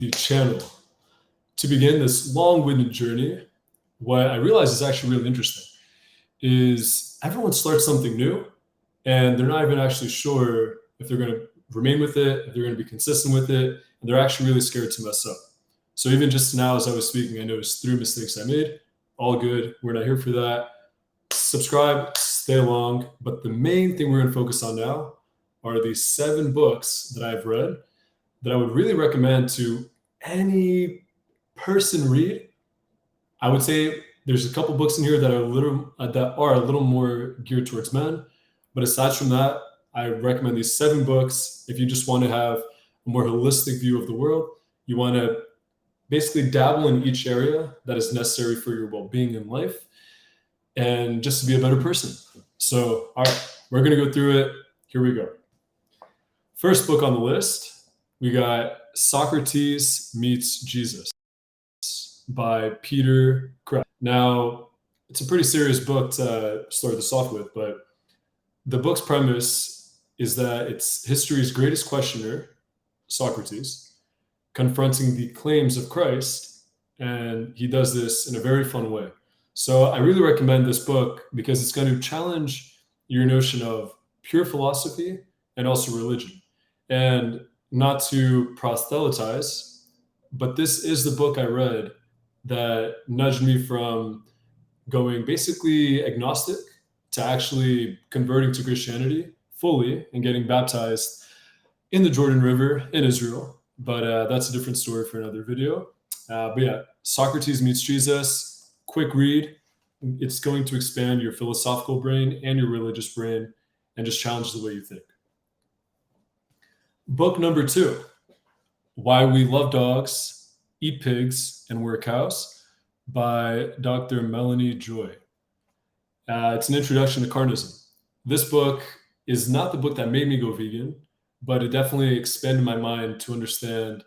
the channel. To begin this long-winded journey, what I realized is actually really interesting is everyone starts something new and they're not even actually sure if they're going to remain with it, if they're going to be consistent with it, and they're actually really scared to mess up. So even just now as I was speaking, I noticed 3 mistakes I made. All good. We're not here for that. Subscribe, stay along. But the main thing we're going to focus on now are these 7 books that I've read that I would really recommend to any person read. I would say there's a couple books in here that are a little more geared towards men, but aside from that, I recommend these 7 books if you just want to have a more holistic view of the world. You want to basically dabble in each area that is necessary for your well-being in life and just to be a better person. So, all right, we're going to go through it. Here we go. First book on the list, we got Socrates Meets Jesus by Peter Kreeft. Now, it's a pretty serious book to start this off with, but the book's premise is that it's history's greatest questioner, Socrates, confronting the claims of Christ, and he does this in a very fun way. So I really recommend this book because it's going to challenge your notion of pure philosophy and also religion. And not to proselytize, but this is the book I read that nudged me from going basically agnostic to actually converting to Christianity fully and getting baptized in the Jordan River in Israel. But that's a different story for another video. But yeah, Socrates Meets Jesus, quick read. It's going to expand your philosophical brain and your religious brain and just challenge the way you think. Book number 2, Why We Love Dogs, Eat Pigs, and Wear Cows by Dr. Melanie Joy. It's an introduction to carnism. This book is not the book that made me go vegan, but it definitely expanded my mind to understand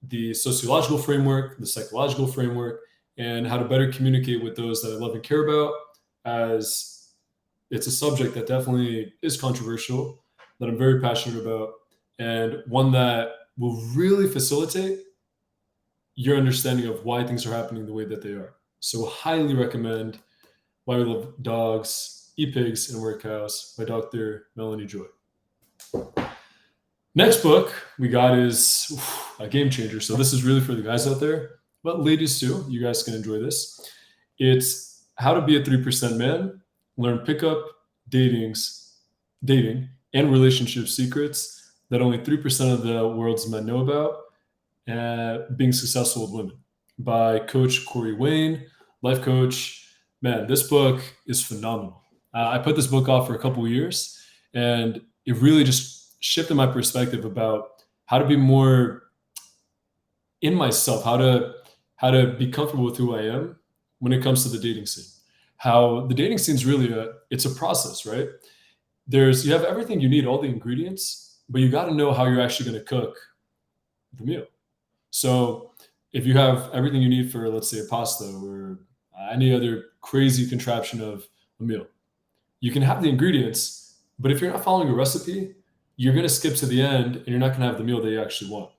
the sociological framework, the psychological framework, and how to better communicate with those that I love and care about, as it's a subject that definitely is controversial, that I'm very passionate about, and one that will really facilitate your understanding of why things are happening the way that they are. So highly recommend Why We Love Dogs, Eat Pigs, and Wear Cows by Dr. Melanie Joy. Next book we got is a game changer. So this is really for the guys out there, but ladies too. You guys can enjoy this. It's How to Be a 3% Man, Learn Pickup, Dating, and Relationship Secrets that only 3% of the world's men know about, being successful with women, by Coach Corey Wayne, life coach. Man, this book is phenomenal. I put this book off for a couple of years, and it really just shifted my perspective about how to be more in myself, how to be comfortable with who I am when it comes to the dating scene. How the dating scene is really it's a process, right? You have everything you need, all the ingredients, but you got to know how you're actually going to cook the meal. So if you have everything you need for, let's say, a pasta or any other crazy contraption of a meal, you can have the ingredients, but if you're not following a recipe, you're going to skip to the end and you're not going to have the meal that you actually want.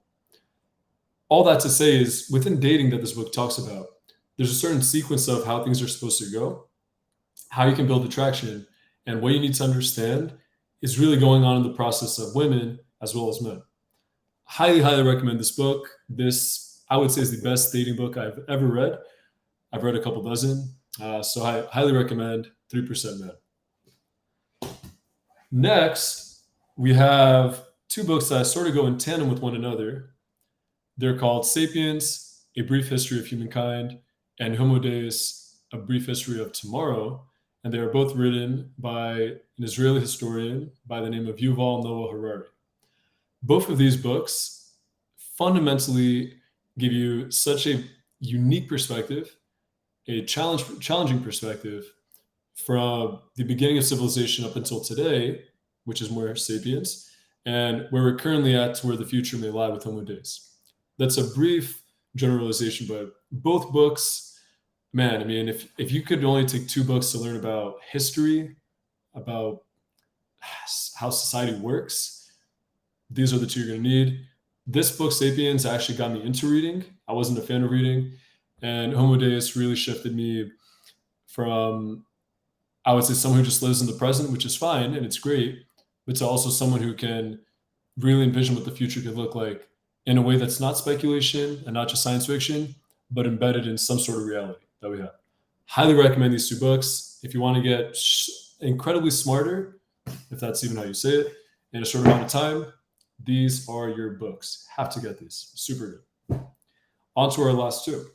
All that to say is, within dating that this book talks about, there's a certain sequence of how things are supposed to go, how you can build attraction, and what you need to understand is really going on in the process of women as well as men. Highly, highly recommend this book. This, I would say, is the best dating book I've ever read. I've read a couple dozen, so I highly recommend 3% Men. Next, we have 2 books that sort of go in tandem with one another. They're called Sapiens, A Brief History of Humankind, and Homo Deus, A Brief History of Tomorrow. And they are both written by an Israeli historian by the name of Yuval Noah Harari. Both of these books fundamentally give you such a unique perspective, a challenging perspective from the beginning of civilization up until today, which is more Sapiens, and where we're currently at to where the future may lie with Homo Deus. That's a brief generalization, but both books, man, I mean, if you could only take 2 books to learn about history, about how society works, these are the 2 you're going to need. This book, Sapiens, actually got me into reading. I wasn't a fan of reading, and Homo Deus really shifted me from, I would say, someone who just lives in the present, which is fine and it's great, but to also someone who can really envision what the future could look like in a way that's not speculation and not just science fiction, but embedded in some sort of reality that we have. Highly recommend these two books. If you want to get incredibly smarter, if that's even how you say it, in a short amount of time, these are your books. Have to get these. Super good. On to our last two.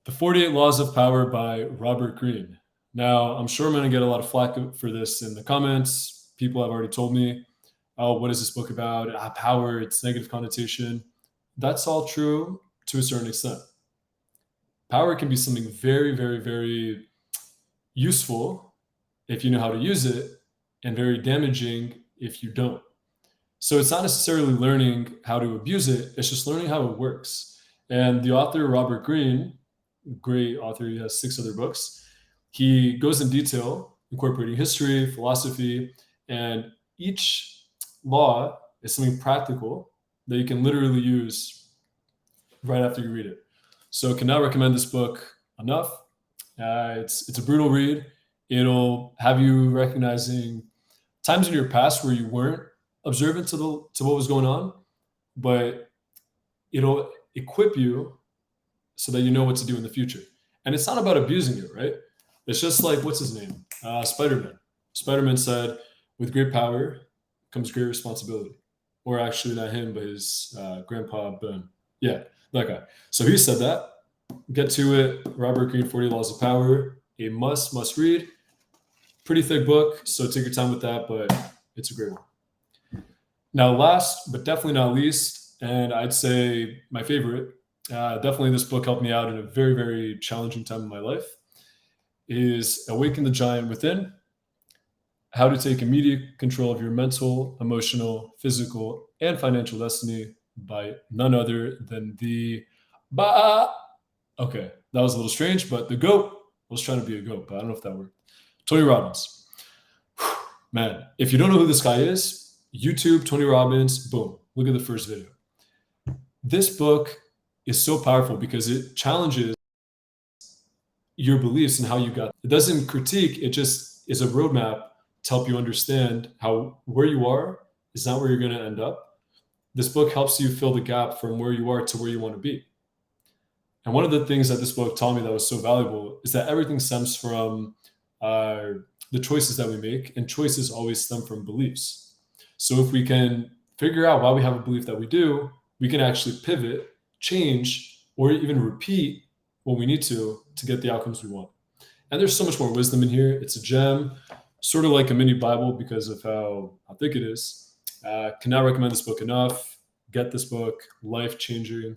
The 48 Laws of Power by Robert Greene. Now, I'm sure I'm going to get a lot of flack for this in the comments. People have already told me, oh, what is this book about? Power, it's negative connotation. That's all true to a certain extent. Power can be something very, very, very useful if you know how to use it, and very damaging if you don't. So it's not necessarily learning how to abuse it, it's just learning how it works. And the author, Robert Greene, great author, he has 6 other books. He goes in detail, incorporating history, philosophy, and each law is something practical that you can literally use right after you read it. So cannot recommend this book enough. It's a brutal read. It'll have you recognizing times in your past where you weren't observant to what was going on, but it'll equip you so that you know what to do in the future. And it's not about abusing it, right? It's just like, what's his name? Spider-Man. Spider-Man said, with great power comes great responsibility. Or actually not him, but his grandpa, Ben. Yeah, that guy. So he said that. Get to it. Robert Greene, 40 Laws of Power. A must read. Pretty thick book, so take your time with that, but it's a great one. Now, last but definitely not least, and I'd say my favorite, definitely this book helped me out in a very, very challenging time in my life, is Awaken the Giant Within: How to Take Immediate Control of Your Mental, Emotional, Physical, and Financial Destiny by none other than the okay, that was a little strange, but the GOAT. I was trying to be a GOAT, but I don't know if that worked. Tony Robbins. Man, if you don't know who this guy is, YouTube, Tony Robbins, boom, look at the first video. This book is so powerful because it challenges your beliefs and how you got. It doesn't critique, it just is a roadmap to help you understand how where you are is not where you're going to end up. This book helps you fill the gap from where you are to where you want to be. And one of the things that this book taught me that was so valuable is that everything stems from the choices that we make, and choices always stem from beliefs. So if we can figure out why we have a belief that we do, we can actually pivot, change, or even repeat what we need to get the outcomes we want. And there's so much more wisdom in here. It's a gem, sort of like a mini Bible because of how thick it is. Cannot recommend this book enough. Get this book, life-changing.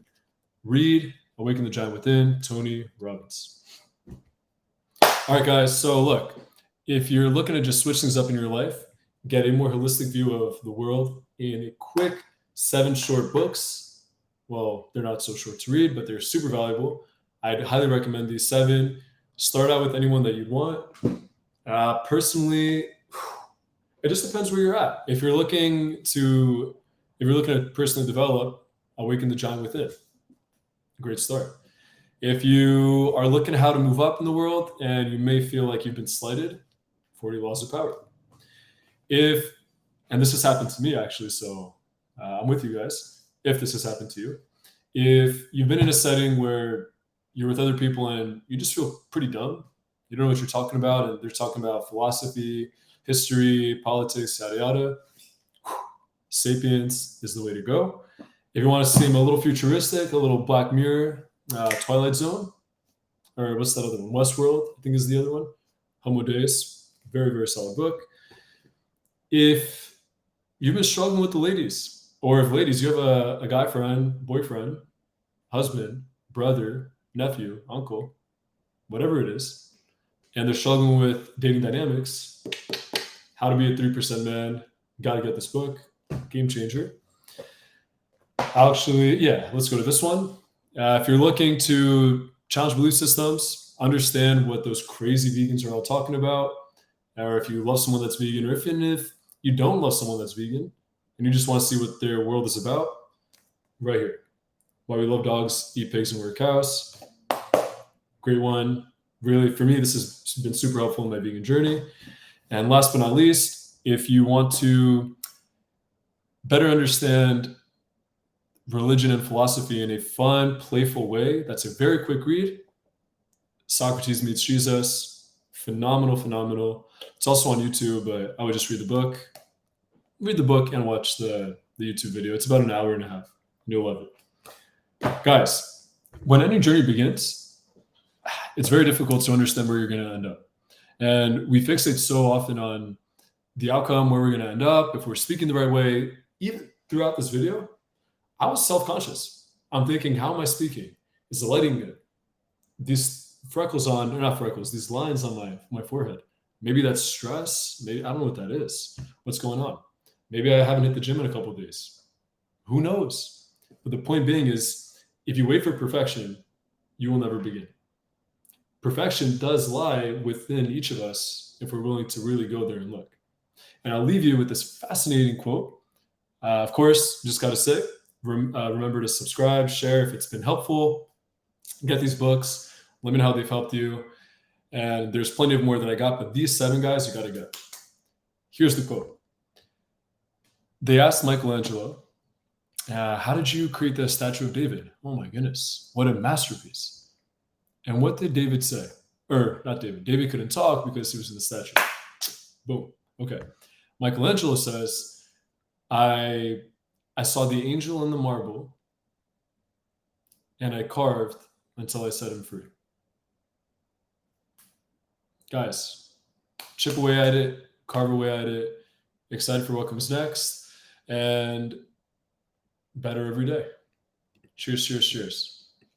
Read Awaken the Giant Within, Tony Robbins. All right, guys. So look, if you're looking to just switch things up in your life, get a more holistic view of the world in a quick 7 short books. Well, they're not so short to read, but they're super valuable. I'd highly recommend these 7. Start out with anyone that you'd want. Personally, it just depends where you're at. If you're looking to personally develop, Awaken the Giant Within. Great start. If you are looking at how to move up in the world and you may feel like you've been slighted, 40 Laws of Power. And this has happened to me actually, so I'm with you guys. If this has happened to you, if you've been in a setting where you're with other people and you just feel pretty dumb, you don't know what you're talking about, and they're talking about philosophy, history, politics, yada yada, Sapiens is the way to go. If you want to seem a little futuristic, a little Black Mirror, Twilight Zone, or what's that other one? Westworld, I think is the other one. Homo Deus, very, very solid book. If you've been struggling with the ladies, or if ladies, you have a guy friend, boyfriend, husband, brother, nephew, uncle, whatever it is, and they're struggling with dating dynamics, How to Be a 3% Man, got to get this book, game changer. Actually, yeah, let's go to this one. If you're looking to challenge belief systems, understand what those crazy vegans are all talking about, or if you love someone that's vegan, or even if you don't love someone that's vegan and you just want to see what their world is about, right here. Why We Love Dogs, Eat Pigs, and Wear Cows. Great one. Really, for me, this has been super helpful in my vegan journey. And last but not least, if you want to better understand religion and philosophy in a fun, playful way, that's a very quick read. Socrates Meets Jesus. Phenomenal, phenomenal. It's also on YouTube, but I would just read the book. Read the book and watch the YouTube video. It's about an hour and a half. You'll love it. Guys, when any journey begins, it's very difficult to understand where you're going to end up. And we fixate so often on the outcome, where we're going to end up, if we're speaking the right way. Even throughout this video, I was self-conscious. I'm thinking, how am I speaking? Is the lighting good? These freckles on, or not freckles, these lines on my forehead. Maybe that's stress. Maybe, I don't know what that is. What's going on? Maybe I haven't hit the gym in a couple of days. Who knows? But the point being is, if you wait for perfection, you will never begin. Perfection does lie within each of us if we're willing to really go there and look. And I'll leave you with this fascinating quote. Of course, just got to say, remember to subscribe, share if it's been helpful. Get these books. Let me know how they've helped you. And there's plenty of more that I got, but these 7 guys, you got to get. Here's the quote. They asked Michelangelo, how did you create the statue of David? Oh my goodness, what a masterpiece. And what did David say? Or not David. David couldn't talk because he was in the statue. Boom. Okay. Michelangelo says, I saw the angel in the marble and I carved until I set him free. Guys, chip away at it, carve away at it, excited for what comes next, and better every day. Cheers, cheers, cheers.